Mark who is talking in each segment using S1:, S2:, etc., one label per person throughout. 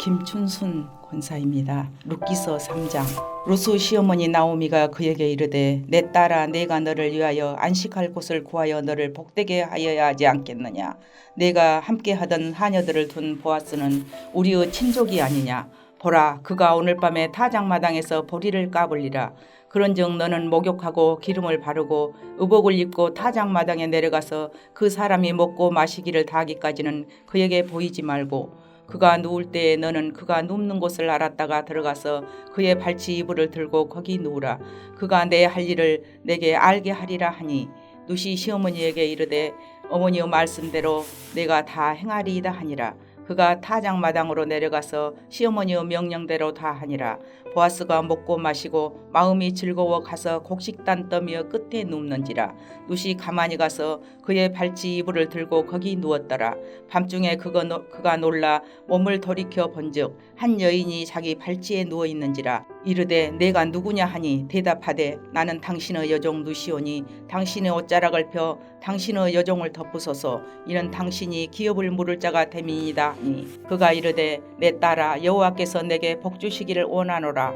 S1: 김춘순 권사입니다. 룻기서 3장. 루스 시어머니 나오미가 그에게 이르되 내 딸아 내가 너를 위하여 안식할 곳을 구하여 너를 복되게 하여야 하지 않겠느냐. 내가 함께 하던 하녀들을 둔 보아스는 우리의 친족이 아니냐. 보라 그가 오늘 밤에 타작마당에서 보리를 까불리라. 그런즉 너는 목욕하고 기름을 바르고 의복을 입고 타작마당에 내려가서 그 사람이 먹고 마시기를 다하기까지는 그에게 보이지 말고 그가 누울 때에 너는 그가 눕는 곳을 알았다가 들어가서 그의 발치 이불을 들고 거기 누우라. 그가 내 할 일을 내게 알게 하리라 하니 누시 시어머니에게 이르되 어머니의 말씀대로 내가 다 행하리이다 하니라. 그가 타작마당으로 내려가서 시어머니의 명령대로 다 하니라. 보아스가 먹고 마시고 마음이 즐거워 가서 곡식단 더미의 끝에 눕는지라. 누시 가만히 가서 그의 발치 이불을 들고 거기 누웠더라. 밤중에 그가 놀라 몸을 돌이켜 본즉 한 여인이 자기 발치에 누워 있는지라. 이르되 내가 누구냐 하니 대답하되 나는 당신의 여종 누시오니 당신의 옷자락을 펴 당신의 여종을 덮으소서. 이는 당신이 기업을 물을 자가 됨이니이다 하니 그가 이르되 내 딸아 여호와께서 내게 복 주시기를 원하노라.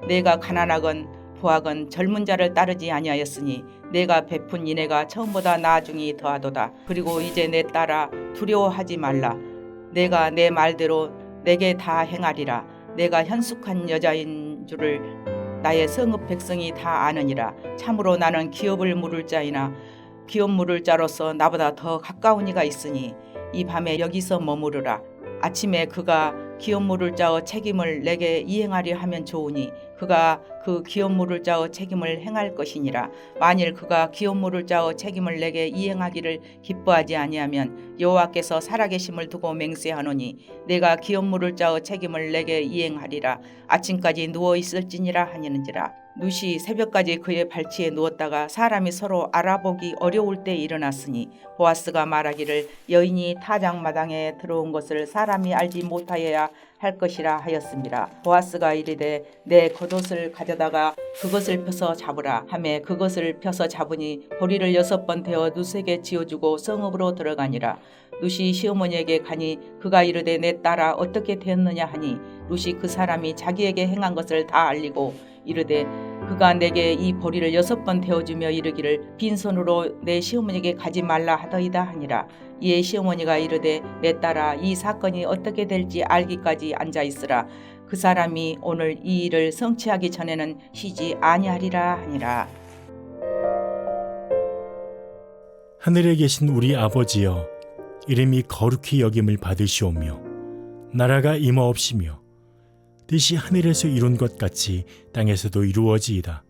S1: 내가 가난하건 부하건 젊은 자를 따르지 아니하였으니 내가 베푼 인애가 처음보다 나중이 더하도다. 그리고 이제 내 딸아 두려워하지 말라. 내가 내 말대로 내게 다 행하리라. 내가 현숙한 여자인 줄을 나의 성읍 백성이 다 아느니라. 참으로 나는 기업을 물을 자이나 기업 물을 자로서 나보다 더 가까운 이가 있으니 이 밤에 여기서 머무르라. 아침에 그가 기업 물을 자의 책임을 내게 이행하려 하면 좋으니 그가 그 기업 물을 자의 책임을 행할 것이니라. 만일 그가 기업 물을 자의 책임을 내게 이행하기를 기뻐하지 아니하면 여호와께서 살아계심을 두고 맹세하노니 내가 기업 물을 자의 책임을 내게 이행하리라. 아침까지 누워 있을지니라 하니는지라. 누시 새벽까지 그의 발치에 누웠다가 사람이 서로 알아보기 어려울 때 일어났으니 보아스가 말하기를 여인이 타작마당에 들어온 것을 사람이 알지 못하여야 할 것이라 하였습니다. 보아스가 이르되 내 겉옷을 가져다가 그것을 펴서 잡으라 하매 그것을 펴서 잡으니 보리를 6번 데워 누색에 지어주고 성읍으로 들어가니라. 루시 시어머니에게 가니 그가 이르되 내 딸아 어떻게 되었느냐 하니 루시 그 사람이 자기에게 행한 것을 다 알리고 이르되 그가 내게 이 보리를 6번 데워주며 이르기를 빈손으로 내 시어머니에게 가지 말라 하더이다 하니라. 이에 시어머니가 이르되 내 딸아 이 사건이 어떻게 될지 알기까지 앉아있으라. 그 사람이 오늘 이 일을 성취하기 전에는 쉬지 아니하리라 하니라.
S2: 하늘에 계신 우리 아버지여 이름이 거룩히 여김을 받으시오며 나라가 임하옵시며 뜻이 하늘에서 이룬 것 같이 땅에서도 이루어지이다.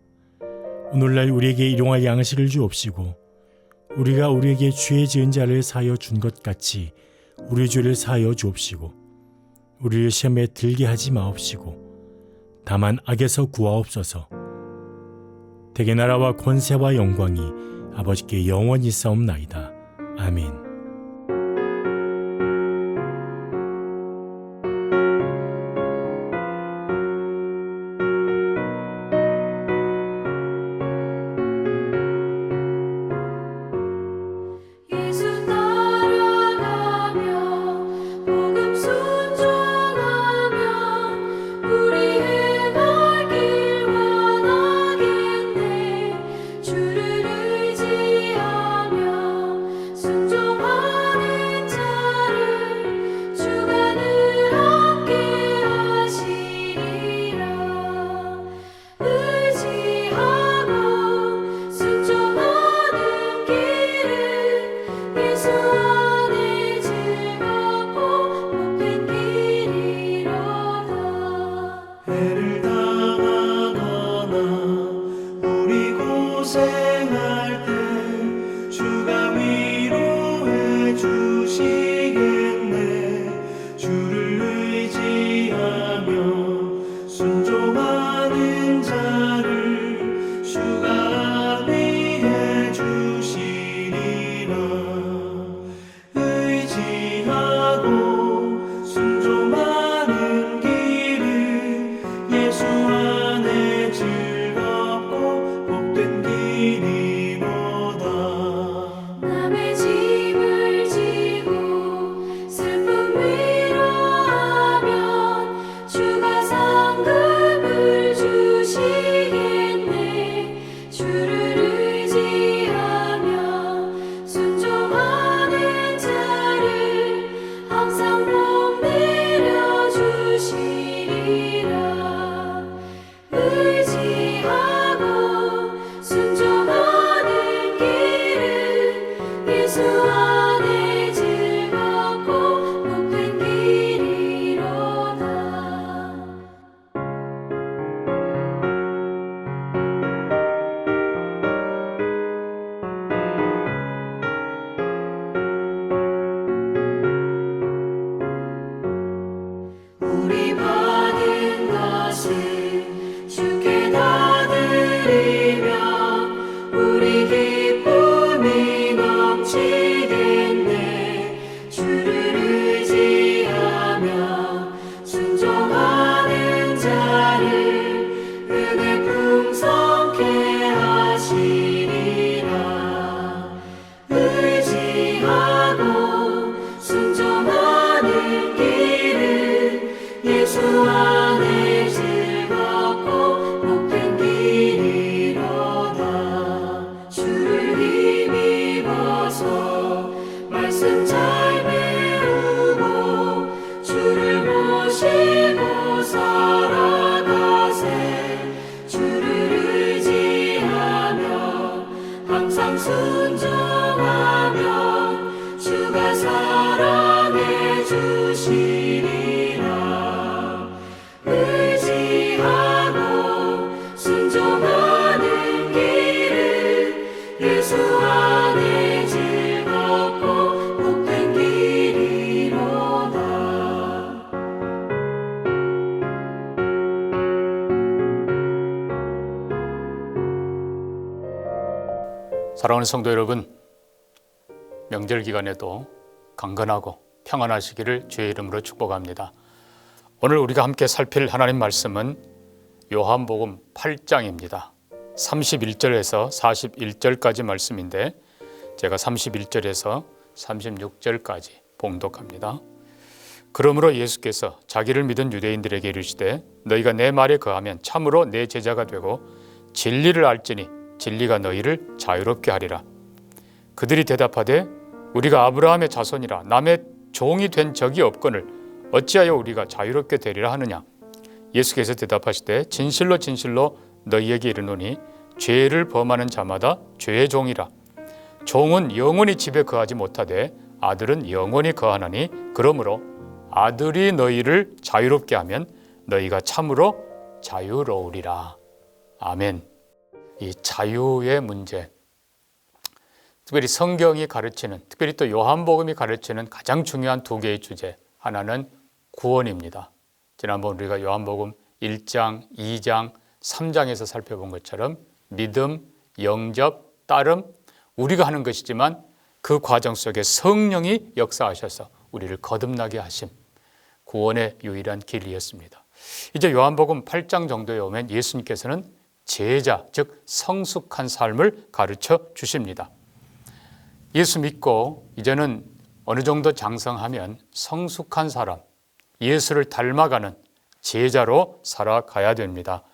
S2: 오늘날 우리에게 일용할 양식을 주옵시고 우리가 우리에게 죄 지은 자를 사하여 준 것 같이 우리 죄를 사하여 주옵시고 우리를 시험에 들게 하지 마옵시고 다만 악에서 구하옵소서. 대개 나라와 권세와 영광이 아버지께 영원히 싸움나이다. 아멘.
S3: 주를 의지하며 순종하 안에 즐겁고 복된 길이로다. 주를 힘입어서 말씀 잘 배우고 주를 모시고 살아가세. 주를 의지하며 항상 순종하면 주가 사랑해 주시리라. 의지하고 순종하는 길은 예수 안에 즐겁고 복된 길이로다.
S4: 사랑하는 성도 여러분, 명절 기간에도 강건하고 평안하시기를 주의 이름으로 축복합니다. 오늘 우리가 함께 살필 하나님 말씀은 요한복음 8장입니다. 31절에서 41절까지 말씀인데 제가 31절에서 36절까지 봉독합니다. 그러므로 예수께서 자기를 믿은 유대인들에게 이르시되 너희가 내 말에 거하면 참으로 내 제자가 되고 진리를 알지니 진리가 너희를 자유롭게 하리라. 그들이 대답하되 우리가 아브라함의 자손이라 남의 종이 된 적이 없거늘 어찌하여 우리가 자유롭게 되리라 하느냐. 예수께서 대답하시되 진실로 진실로 너희에게 이르노니 죄를 범하는 자마다 죄의 종이라. 종은 영원히 집에 거하지 못하되 아들은 영원히 거하나니 그러므로 아들이 너희를 자유롭게 하면 너희가 참으로 자유로우리라. 아멘. 이 자유의 문제, 특별히 성경이 가르치는, 특별히 또 요한복음이 가르치는 가장 중요한 두 개의 주제, 하나는 구원입니다. 지난번 우리가 요한복음 1장, 2장, 3장에서 살펴본 것처럼 믿음, 영접, 따름, 우리가 하는 것이지만 그 과정 속에 성령이 역사하셔서 우리를 거듭나게 하심, 구원의 유일한 길이었습니다. 이제 요한복음 8장 정도에 오면 예수님께서는 제자, 즉 성숙한 삶을 가르쳐 주십니다. 예수 믿고 이제는 어느 정도 장성하면 성숙한 사람, 예수를 닮아가는 제자로 살아가야 됩니다.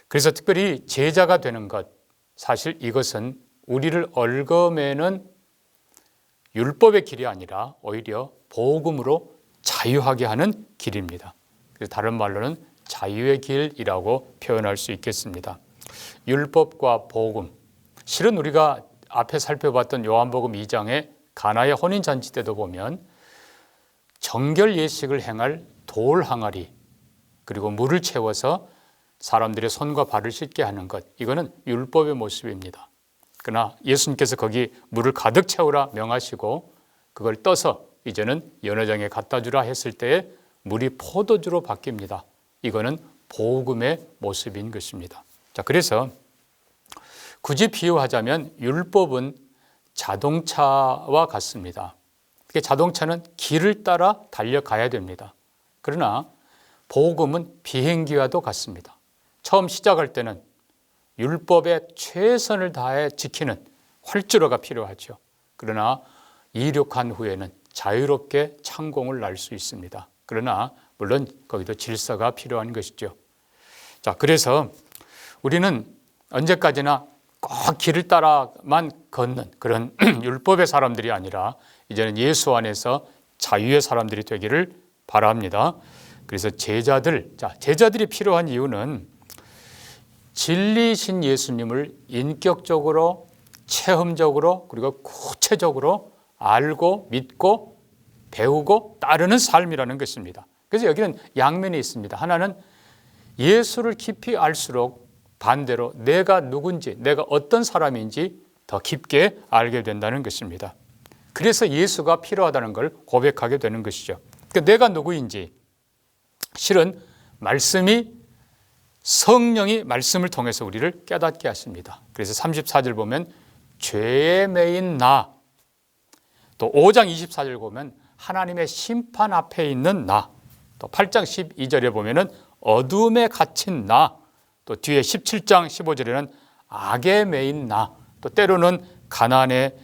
S4: 그래서 특별히 제자가 되는 것, 사실 이것은 우리를 얽어매는 율법의 길이 아니라 오히려 복음으로 자유하게 하는 길입니다. 그래서 다른 말로는 자유의 길이라고 표현할 수 있겠습니다. 율법과 복음, 실은 우리가 앞에 살펴봤던 요한복음 2장의 가나의 혼인잔치 때도 보면 정결 예식을 행할 돌 항아리, 그리고 물을 채워서 사람들의 손과 발을 씻게 하는 것, 이거는 율법의 모습입니다. 그러나 예수님께서 거기 물을 가득 채우라 명하시고 그걸 떠서 이제는 연회장에 갖다 주라 했을 때에 물이 포도주로 바뀝니다. 이거는 복음의 모습인 것입니다. 자, 그래서 굳이 비유하자면 율법은 자동차와 같습니다. 자동차는 길을 따라 달려가야 됩니다. 그러나 복음은 비행기와도 같습니다. 처음 시작할 때는 율법에 최선을 다해 지키는 활주로가 필요하죠. 그러나 이륙한 후에는 자유롭게 창공을 날 수 있습니다. 그러나 물론 거기도 질서가 필요한 것이죠. 자, 그래서 우리는 언제까지나 꼭 길을 따라만 걷는 그런 율법의 사람들이 아니라 이제는 예수 안에서 자유의 사람들이 되기를 바랍니다. 그래서 제자들이 필요한 이유는 진리신 예수님을 인격적으로, 체험적으로, 그리고 구체적으로 알고 믿고 배우고 따르는 삶이라는 것입니다. 그래서 여기는 양면이 있습니다. 하나는 예수를 깊이 알수록 반대로 내가 누군지, 내가 어떤 사람인지 더 깊게 알게 된다는 것입니다. 그래서 예수가 필요하다는 걸 고백하게 되는 것이죠. 그러니까 내가 누구인지, 실은 성령이 말씀을 통해서 우리를 깨닫게 하십니다. 그래서 34절 보면 죄에 매인 나, 또 5장 24절 보면 하나님의 심판 앞에 있는 나, 또 8장 12절에 보면은 어둠에 갇힌 나, 또 뒤에 17장 15절에는 악에 매인 나, 또 때로는 가난에,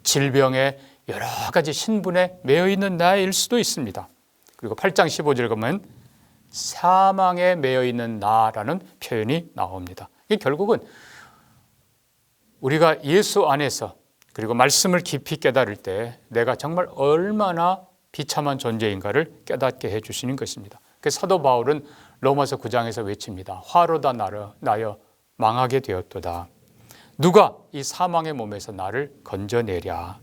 S4: 질병에, 여러 가지 신분에 매여 있는 나일 수도 있습니다. 그리고 8장 15절에 보면 사망에 매여 있는 나라는 표현이 나옵니다. 이게 결국은 우리가 예수 안에서 그리고 말씀을 깊이 깨달을 때 내가 정말 얼마나 비참한 존재인가를 깨닫게 해주시는 것입니다. 그래서 사도 바울은 로마서 9장에서 외칩니다. 화로다 나여 망하게 되었도다. 누가 이 사망의 몸에서 나를 건져내랴.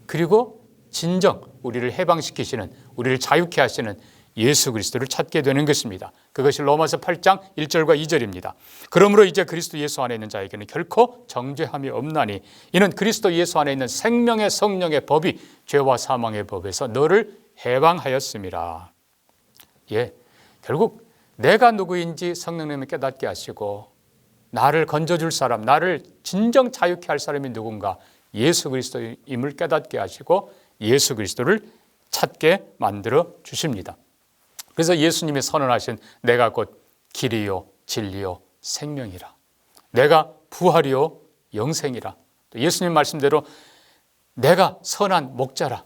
S4: 그리고 진정 우리를 해방시키시는, 우리를 자유케 하시는 예수 그리스도를 찾게 되는 것입니다. 그것이 로마서 8장 1절과 2절입니다. 그러므로 이제 그리스도 예수 안에 있는 자에게는 결코 정죄함이 없나니 이는 그리스도 예수 안에 있는 생명의 성령의 법이 죄와 사망의 법에서 너를 해방하였음이라. 예, 결국 내가 누구인지 성령님이 깨닫게 하시고 나를 건져줄 사람, 나를 진정 자유케 할 사람이 누군가 예수 그리스도임을 깨닫게 하시고 예수 그리스도를 찾게 만들어 주십니다. 그래서 예수님이 선언하신 내가 곧 길이요 진리요 생명이라. 내가 부활이요 영생이라. 또 예수님 말씀대로 내가 선한 목자라.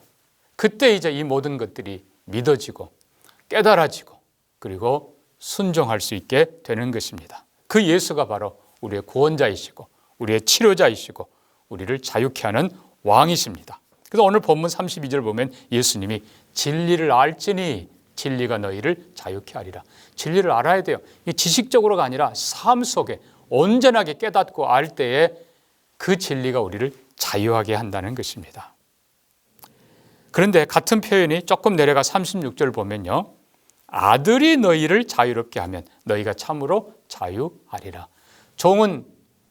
S4: 그때 이제 이 모든 것들이 믿어지고 깨달아지고 그리고 순종할 수 있게 되는 것입니다. 그 예수가 바로 우리의 구원자이시고 우리의 치료자이시고 우리를 자유케 하는 왕이십니다. 그래서 오늘 본문 32절 보면 예수님이 진리를 알지니 진리가 너희를 자유케 하리라. 진리를 알아야 돼요. 이 지식적으로가 아니라 삶 속에 온전하게 깨닫고 알 때에 그 진리가 우리를 자유하게 한다는 것입니다. 그런데 같은 표현이 조금 내려가 36절 보면요. 아들이 너희를 자유롭게 하면 너희가 참으로 자유하리라. 종은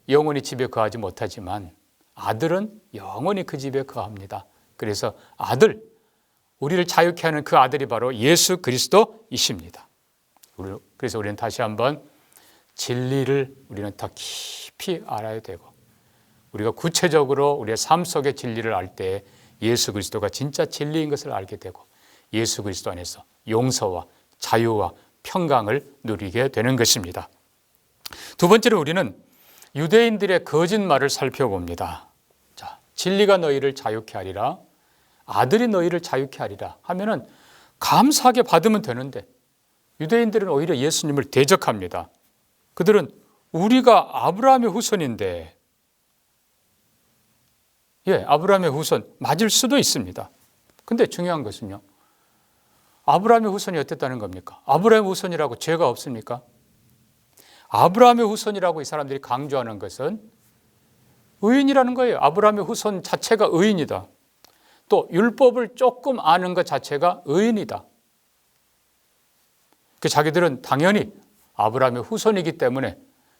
S4: 영원히 집에 거하지 못하지만 아들은 영원히 그 집에 거합니다. 그래서 아들, 우리를 자유케 하는 그 아들이 바로 예수 그리스도이십니다. 그래서 우리는 다시 한번 진리를 우리는 더 깊이 알아야 되고 우리가 구체적으로 우리의 삶 속의 진리를 알 때 예수 그리스도가 진짜 진리인 것을 알게 되고 예수 그리스도 안에서 용서와 자유와 평강을 누리게 되는 것입니다. 두 번째로 우리는 유대인들의 거짓말을 살펴봅니다. 자, 진리가 너희를 자유케 하리라. 아들이 너희를 자유케 하리라 하면은 감사하게 받으면 되는데 유대인들은 오히려 예수님을 대적합니다. 그들은 우리가 아브라함의 후손인데 아브라함의 후손 맞을 수도 있습니다. 근데 중요한 것은요. 아브라함의 후손이 어땠다는 겁니까? 아브라함의 후손이라고 죄가 없습니까? 아브라함의 후손이라고 이 사람들이 강조하는 것은 의인이라는 거예요. 아브라함의 후손 자체가 의인이다. 또 율법을 조금 아는 것 자체가 의인이다. 자기들은 당연히 아브라함의 후손이기 때문에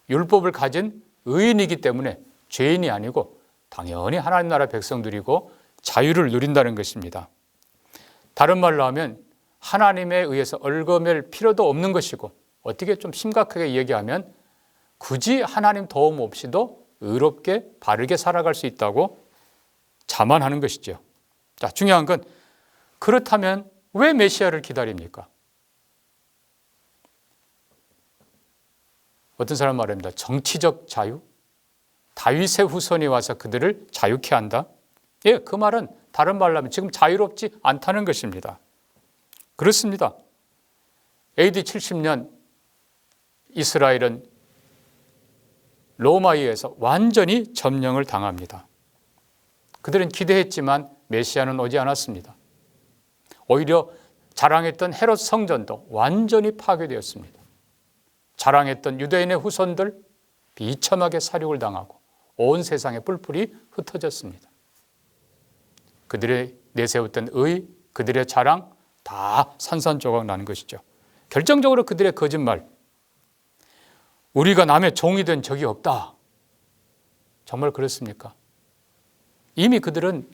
S4: 율법을 가진 의인이기 때문에 죄인이 아니고 당연히 하나님 나라 백성들이고 자유를 누린다는 것입니다. 다른 말로 하면 하나님에 의해서 얽어맬 필요도 없는 것이고 어떻게 좀 심각하게 얘기하면 굳이 하나님 도움 없이도 의롭게 바르게 살아갈 수 있다고 자만하는 것이죠. 자, 중요한 건 그렇다면 왜 메시아를 기다립니까? 어떤 사람 말합니다. 정치적 자유? 다윗의 후손이 와서 그들을 자유케 한다? 예, 그 말은 다른 말로 하면 지금 자유롭지 않다는 것입니다. 그렇습니다. AD 70년 이스라엘은 로마에 의해서 완전히 점령을 당합니다. 그들은 기대했지만 메시아는 오지 않았습니다. 오히려 자랑했던 헤롯 성전도 완전히 파괴되었습니다. 자랑했던 유대인의 후손들 비참하게 사륙을 당하고 온 세상에 뿔뿔이 흩어졌습니다. 그들의 내세웠던 의, 그들의 자랑 다 산산조각 나는 것이죠. 결정적으로 그들의 거짓말, 우리가 남의 종이 된 적이 없다. 정말 그렇습니까? 이미 그들은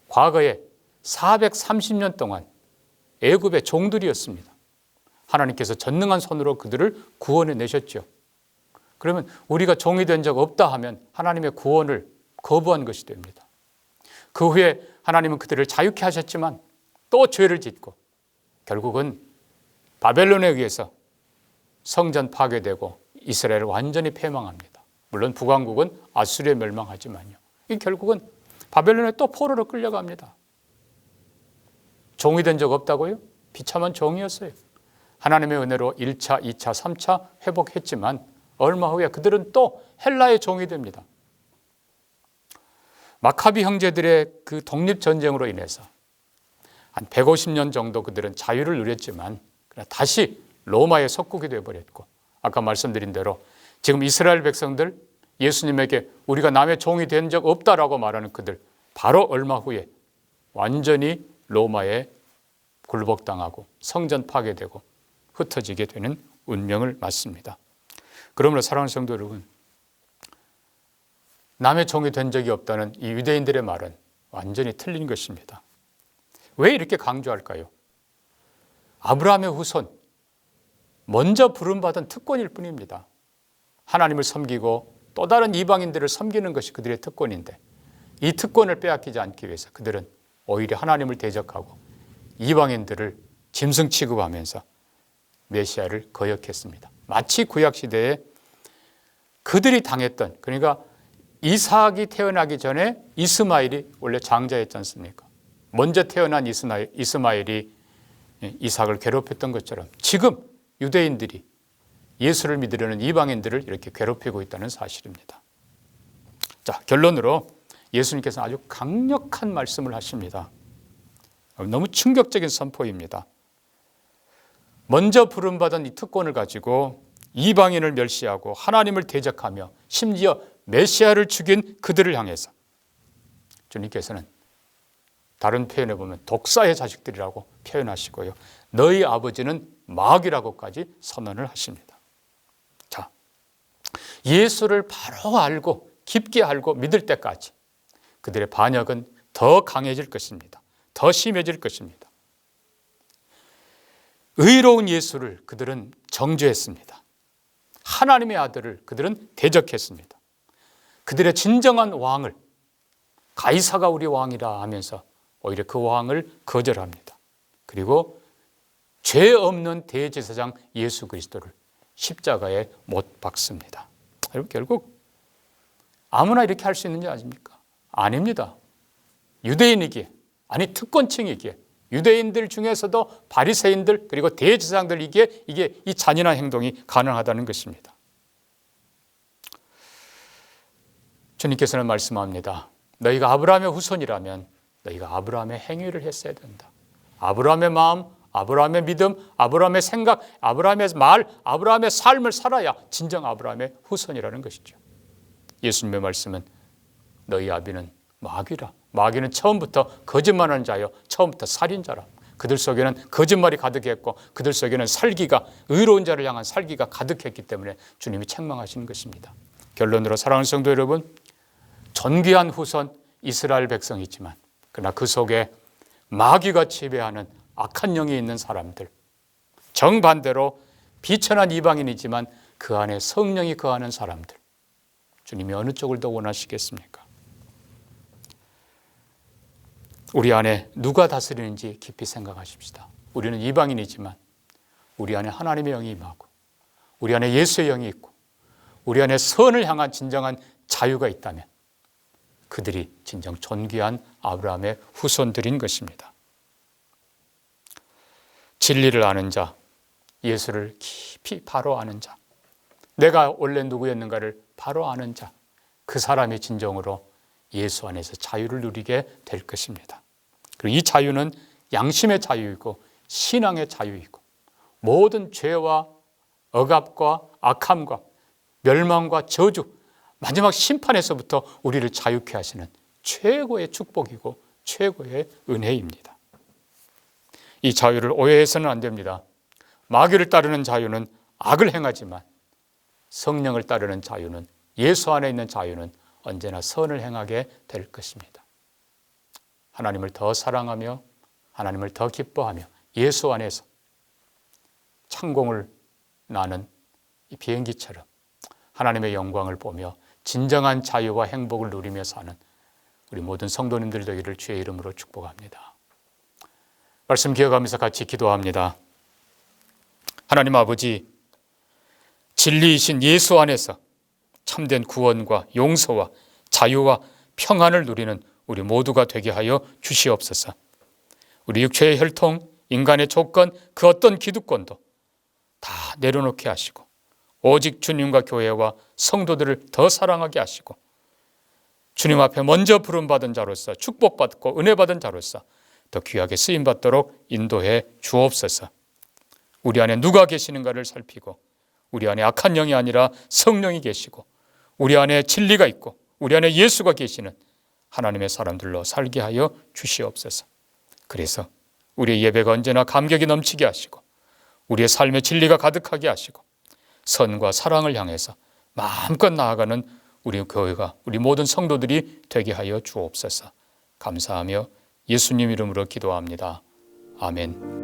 S4: 과거에 430년 동안 애굽의 종들이었습니다. 하나님께서 전능한 손으로 그들을 구원해 내셨죠. 그러면 우리가 종이 된 적 없다 하면 하나님의 구원을 거부한 것이 됩니다. 그 후에 하나님은 그들을 자유케 하셨지만 또 죄를 짓고 결국은 바벨론에 의해서 성전 파괴되고 이스라엘을 완전히 패망합니다. 물론 북왕국은 아수리에 멸망하지만요. 이 결국은 바벨론에 또 포로로 끌려갑니다. 종이 된 적 없다고요? 비참한 종이었어요. 하나님의 은혜로 1차, 2차, 3차 회복했지만 얼마 후에 그들은 또 헬라의 종이 됩니다. 마카비 형제들의 그 독립전쟁으로 인해서 한 150년 정도 그들은 자유를 누렸지만 다시 로마의 속국이 되어버렸고, 아까 말씀드린 대로 지금 이스라엘 백성들, 예수님에게 우리가 남의 종이 된 적 없다라고 말하는 그들, 바로 얼마 후에 완전히 로마에 굴복당하고 성전 파괴되고 흩어지게 되는 운명을 맞습니다. 그러므로 사랑하는 성도 여러분, 남의 종이 된 적이 없다는 이 유대인들의 말은 완전히 틀린 것입니다. 왜 이렇게 강조할까요? 아브라함의 후손, 먼저 부름받은 특권일 뿐입니다. 하나님을 섬기고 또 다른 이방인들을 섬기는 것이 그들의 특권인데, 이 특권을 빼앗기지 않기 위해서 그들은 오히려 하나님을 대적하고 이방인들을 짐승 취급하면서 메시아를 거역했습니다. 마치 구약시대에 그들이 당했던, 그러니까 이삭이 태어나기 전에 이스마엘이 원래 장자였지 않습니까? 먼저 태어난 이스마엘이 이삭을 괴롭혔던 것처럼 지금 유대인들이 예수를 믿으려는 이방인들을 이렇게 괴롭히고 있다는 사실입니다. 자, 결론으로 예수님께서는 아주 강력한 말씀을 하십니다. 너무 충격적인 선포입니다. 먼저 부름받은 이 특권을 가지고 이방인을 멸시하고 하나님을 대적하며 심지어 메시아를 죽인 그들을 향해서 주님께서는 다른 표현에 보면 독사의 자식들이라고 표현하시고요, 너희 아버지는 마귀라고까지 선언을 하십니다. 자, 예수를 바로 알고 깊게 알고 믿을 때까지 그들의 반역은 더 강해질 것입니다. 더 심해질 것입니다. 의로운 예수를 그들은 정죄했습니다. 하나님의 아들을 그들은 대적했습니다. 그들의 진정한 왕을, 가이사가 우리 왕이라 하면서 오히려 그 왕을 거절합니다. 그리고 죄 없는 대제사장 예수 그리스도를 십자가에 못 박습니다. 여러분, 결국 아무나 이렇게 할 수 있는 줄 아십니까? 아닙니다. 유대인이기에, 아니 특권층이기에, 유대인들 중에서도 바리새인들 그리고 대제사장들이기에 이게 이 잔인한 행동이 가능하다는 것입니다. 주님께서는 말씀합니다. 너희가 아브라함의 후손이라면 너희가 아브라함의 행위를 했어야 된다. 아브라함의 마음, 아브라함의 믿음, 아브라함의 생각, 아브라함의 말, 아브라함의 삶을 살아야 진정 아브라함의 후손이라는 것이죠. 예수님의 말씀은 너희 아비는 마귀라. 마귀는 처음부터 거짓말하는 자요, 처음부터 살인자라. 그들 속에는 거짓말이 가득했고 그들 속에는 살기가, 의로운 자를 향한 살기가 가득했기 때문에 주님이 책망하시는 것입니다. 결론으로 사랑하는 성도 여러분, 존귀한 후손 이스라엘 백성이지만 그러나 그 속에 마귀가 지배하는 악한 영이 있는 사람들, 정반대로 비천한 이방인이지만 그 안에 성령이 거하는 사람들, 주님이 어느 쪽을 더 원하시겠습니까? 우리 안에 누가 다스리는지 깊이 생각하십시다. 우리는 이방인이지만 우리 안에 하나님의 영이 임하고 우리 안에 예수의 영이 있고 우리 안에 선을 향한 진정한 자유가 있다면 그들이 진정 존귀한 아브라함의 후손들인 것입니다. 진리를 아는 자, 예수를 깊이 바로 아는 자, 내가 원래 누구였는가를 바로 아는 자, 그 사람이 진정으로 예수 안에서 자유를 누리게 될 것입니다. 그리고 이 자유는 양심의 자유이고 신앙의 자유이고 모든 죄와 억압과 악함과 멸망과 저주, 마지막 심판에서부터 우리를 자유케 하시는 최고의 축복이고 최고의 은혜입니다. 이 자유를 오해해서는 안 됩니다. 마귀를 따르는 자유는 악을 행하지만 성령을 따르는 자유는, 예수 안에 있는 자유는 언제나 선을 행하게 될 것입니다. 하나님을 더 사랑하며 하나님을 더 기뻐하며 예수 안에서 창공을 나는 이 비행기처럼 하나님의 영광을 보며 진정한 자유와 행복을 누리며 사는 우리 모든 성도님들 되기를 주의 이름으로 축복합니다. 말씀 기억하면서 같이 기도합니다. 하나님 아버지, 진리이신 예수 안에서 참된 구원과 용서와 자유와 평안을 누리는 우리 모두가 되게 하여 주시옵소서. 우리 육체의 혈통, 인간의 조건, 그 어떤 기득권도 다 내려놓게 하시고 오직 주님과 교회와 성도들을 더 사랑하게 하시고 주님 앞에 먼저 부름받은 자로서 축복받고 은혜받은 자로서 더 귀하게 쓰임받도록 인도해 주옵소서. 우리 안에 누가 계시는가를 살피고 우리 안에 악한 영이 아니라 성령이 계시고 우리 안에 진리가 있고 우리 안에 예수가 계시는 하나님의 사람들로 살게 하여 주시옵소서. 그래서 우리의 예배가 언제나 감격이 넘치게 하시고 우리의 삶에 진리가 가득하게 하시고 선과 사랑을 향해서 마음껏 나아가는 우리 교회가 우리 모든 성도들이 되게 하여 주옵소서. 감사하며 예수님 이름으로 기도합니다. 아멘.